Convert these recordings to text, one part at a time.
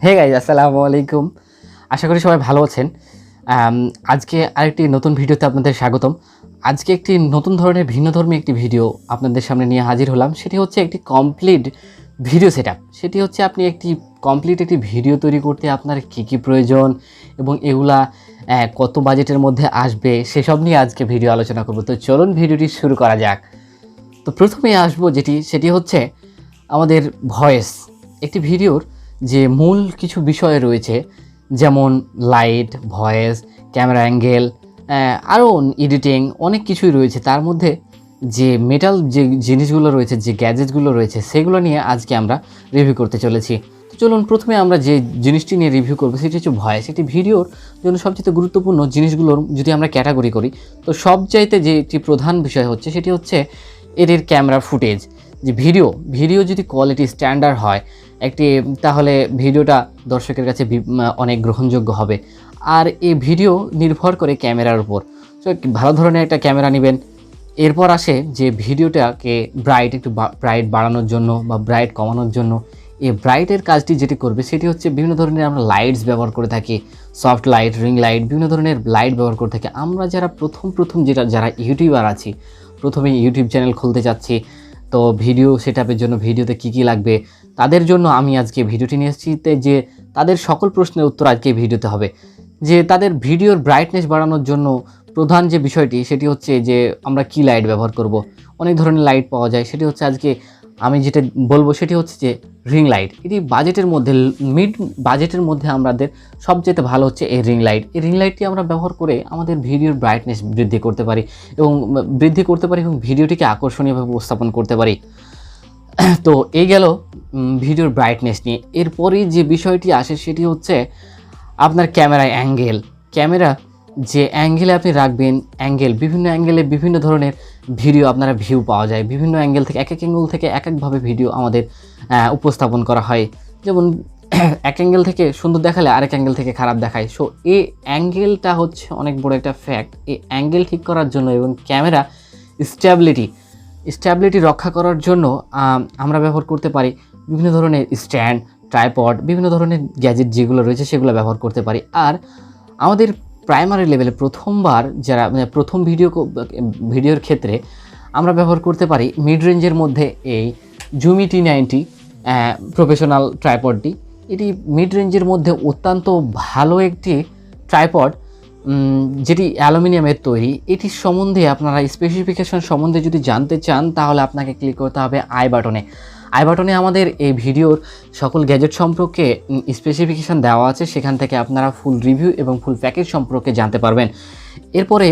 Hey guys, আসসালামু আলাইকুম। আশা করি সবাই ভালো আছেন। আজকে আরেকটি নতুন ভিডিওতে আপনাদের স্বাগতম। আজকে একটি নতুন ধরনের ভিন্নধর্মী একটি ভিডিও আপনাদের সামনে নিয়ে হাজির হলাম। সেটি হচ্ছে একটি কমপ্লিট ভিডিও সেটআপ। সেটি হচ্ছে আপনি একটি কমপ্লিট একটি ভিডিও তৈরি করতে আপনার কী প্রয়োজন এবং এগুলা কত বাজেটের মধ্যে আসবে সেসব নিয়ে আজকে ভিডিও আলোচনা করব। তো চলুন ভিডিওটি শুরু করা যাক। তো প্রথমে আসবো সেটি হচ্ছে আমাদের ভয়েস। একটি ভিডিওর যে মূল কিছু বিষয় রয়েছে, যেমন লাইট, ভয়েস, ক্যামেরা অ্যাঙ্গেল, আরও এডিটিং, অনেক কিছুই রয়েছে। তার মধ্যে যে মেটাল যে জিনিসগুলো রয়েছে, যে গ্যাজেটসগুলো রয়েছে, সেগুলো নিয়ে আজকে আমরা রিভিউ করতে চলেছি। তো চলুন প্রথমে আমরা যে জিনিসটি নিয়ে রিভিউ করবো সেটি হচ্ছে ভয়েস। একটি ভিডিওর জন্য সবচেয়ে গুরুত্বপূর্ণ জিনিসগুলোর যদি আমরা ক্যাটাগরি করি, তো সবচাইতে যে একটি প্রধান বিষয় হচ্ছে সেটি হচ্ছে এর ক্যামেরা ফুটেজ। যে ভিডিও যদি কোয়ালিটি স্ট্যান্ডার্ড হয় তাহলে ভিডিওটা দর্শকের কাছে অনেক গ্রহণযোগ্য হবে। আর এই ভিডিও নির্ভর করে ক্যামেরার উপর। সো ভালো ধরনের একটা ক্যামেরা নেবেন। এরপর আসে যে ভিডিওটাকে একটু ব্রাইট বাড়ানোর জন্য বা ব্রাইট কমানোর জন্য এই ব্রাইটের কাজটি যেটি করবে সেটি হচ্ছে বিভিন্ন ধরনের আমরা লাইটস ব্যবহার করে থাকি। সফট লাইট, রিং লাইট, বিভিন্ন ধরনের লাইট ব্যবহার করে থাকি। আমরা যারা প্রথম যারা ইউটিউবার আছি, প্রথমে ইউটিউব চ্যানেল খুলতে যাচ্ছি, তো ভিডিও সেটআপের জন্য ভিডিওতে কী লাগবে তাদের জন্য আমি আজকে ভিডিওটি নিয়ে এসেছি। যে তাদের সকল প্রশ্নের উত্তর আজকে ভিডিওতে হবে। যে তাদের ভিডিওর ব্রাইটনেস বাড়ানোর জন্য প্রধান যে বিষয়টি সেটি হচ্ছে যে আমরা কি লাইট ব্যবহার করব। অনেক ধরনের লাইট পাওয়া যায়। সেটি হচ্ছে আজকে আমি যেটা বলবো সেটি হচ্ছে যে রিং লাইট। এটি বাজেটের মধ্যে, মিড বাজেটের মধ্যে আমাদের সবচেয়ে ভালো হচ্ছে এই রিং লাইট। এই রিং লাইটটি আমরা ব্যবহার করে আমাদের ভিডিওর ব্রাইটনেস বৃদ্ধি করতে পারি এবং ভিডিওটিকে আকর্ষণীয়ভাবে উপস্থাপন করতে পারি। তো এই গেল ভিডিওর ব্রাইটনেস নিয়ে। এরপরই যে বিষয়টি আসে সেটি হচ্ছে আপনার ক্যামেরা যে অ্যাঙ্গেলে আপনি রাখবেন। বিভিন্ন অ্যাঙ্গেলে বিভিন্ন ধরনের ভিডিও আপনারা ভিউ পাওয়া যায়। বিভিন্ন অ্যাঙ্গেল থেকে এক অ্যাঙ্গেল থেকে একভাবে ভিডিও আমাদের উপস্থাপন করা হয়। যেমন এক অ্যাঙ্গেল থেকে সুন্দর দেখালে আরেক অ্যাঙ্গেল থেকে খারাপ দেখায়। সো এই অ্যাঙ্গেলটা হচ্ছে অনেক বড় একটা ফ্যাক্ট। এই অ্যাঙ্গেল ঠিক করার জন্য এবং ক্যামেরা স্ট্যাবিলিটি রক্ষা করার জন্য আমরা ব্যবহার করতে পারি বিভিন্ন ধরনের স্ট্যান্ড, ট্রাইপড, বিভিন্ন ধরনের গ্যাজেট যেগুলো রয়েছে সেগুলো ব্যবহার করতে পারি। আর আমাদের প্রাইমারি লেভেলে প্রথমবার যারা প্রথম ভিডিওর ক্ষেত্রে আমরা ব্যবহার করতে পারি মিড রেঞ্জের মধ্যে এই Zomei T90 প্রফেশনাল ট্রাইপডটি। এটি মিড রেঞ্জের মধ্যে অত্যন্ত ভালো একটি ট্রাইপড, যেটি অ্যালুমিনিয়ামের তৈরি। এটির সম্বন্ধে আপনারা স্পেসিফিকেশন সম্বন্ধে যদি জানতে চান তাহলে আপনাকে ক্লিক করতে হবে আই বাটনে আমাদের এই ভিডিওর সকল গ্যাজেট সম্পর্কে স্পেসিফিকেশান দেওয়া আছে। সেখান থেকে আপনারা ফুল রিভিউ এবং ফুল প্যাকেজ সম্পর্কে জানতে পারবেন। এরপরে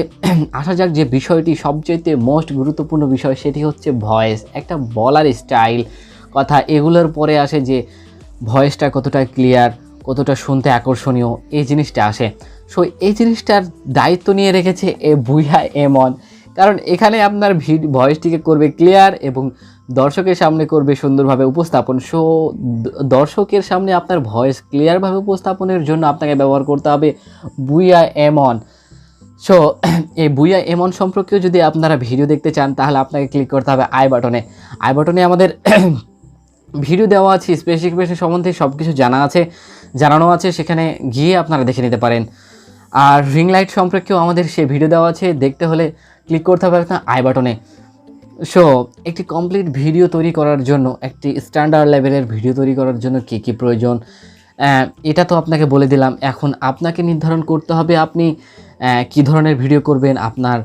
আসা যাক যে বিষয়টি সবচেয়ে মোস্ট গুরুত্বপূর্ণ বিষয়, সেটি হচ্ছে ভয়েস। একটা বলার স্টাইল, কথা, এগুলোর পরে আসে যে ভয়েসটা কতটা ক্লিয়ার, কতটা শুনতে আকর্ষণীয়, এই জিনিসটা আসে। সো এই জিনিসটার দায়িত্ব নিয়ে রেখেছে বুয়া এমন। কারণ এখানে আপনার ভয়েসটিকে করবে ক্লিয়ার এবং দর্শকের সামনে করবে সুন্দরভাবে উপস্থাপন। সো দর্শকের সামনে আপনার ভয়েস ক্লিয়ারভাবে উপস্থাপনের জন্য আপনাকে ব্যবহার করতে হবে বুয়া এমন। সো এই বুয়া এমন সম্পর্কেও যদি আপনারা ভিডিও দেখতে চান তাহলে আপনাকে ক্লিক করতে হবে আই বাটনে আমাদের ভিডিও দেওয়া আছে। স্পেসিফিকেশন সম্বন্ধে সব কিছু জানানো আছে, সেখানে গিয়ে আপনারা দেখে নিতে পারেন। আর রিং লাইট সম্পর্কেও আমাদের সে ভিডিও দেওয়া আছে, দেখতে হলে ক্লিক করতে হবে আপনার আই বাটনে। সো একটি কমপ্লিট ভিডিও তৈরি করার জন্য, একটি স্ট্যান্ডার্ড লেভেলের ভিডিও তৈরি করার জন্য কী প্রয়োজন এটা তো আপনাকে বলে দিলাম। এখন আপনাকে নির্ধারণ করতে হবে আপনি কী ধরনের ভিডিও করবেন, আপনার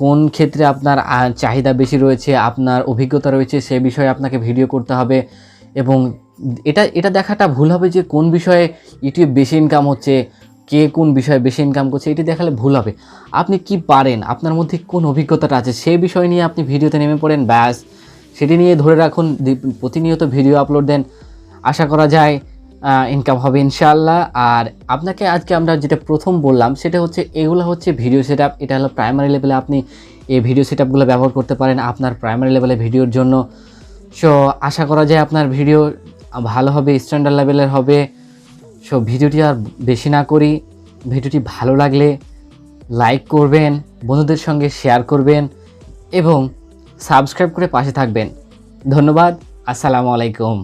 কোন ক্ষেত্রে আপনার চাহিদা বেশি রয়েছে, আপনার অভিজ্ঞতা রয়েছে, সে বিষয়ে আপনাকে ভিডিও করতে হবে। এবং এটা দেখাটা ভুল হবে যে কোন বিষয়ে ইউটিউব বেশি ইনকাম হচ্ছে, কে কোন বিষয়ে বেশি ইনকাম করছে, এটি দেখালে ভুল হবে। আপনি কি পারেন, আপনার মধ্যে কোন অভিজ্ঞতাটা আছে সেই বিষয় নিয়ে আপনি ভিডিওতে নেমে পড়েন, ব্যাস সেটি নিয়ে ধরে রাখুন, প্রতিনিয়ত ভিডিও আপলোড দেন। আশা করা যায় ইনকাম হবে ইনশাআল্লাহ। আর আপনাকে আজকে আমরা যেটা প্রথম বললাম সেটা হচ্ছে এগুলো হচ্ছে ভিডিও সেটআপ। এটা হলো প্রাইমারি লেভেলে আপনি এই ভিডিও সেটআপগুলো ব্যবহার করতে পারেন আপনার প্রাইমারি লেভেলে ভিডিওর জন্য। সো আশা করা যায় আপনার ভিডিও ভালো হবে, স্ট্যান্ডার্ড লেভেলের হবে। সো ভিডিওটি আর বেশি না করি, ভিডিওটি ভালো লাগলে লাইক করবেন, বন্ধুদের সঙ্গে শেয়ার করবেন এবং সাবস্ক্রাইব করে পাশে থাকবেন। ধন্যবাদ। আসসালামু আলাইকুম।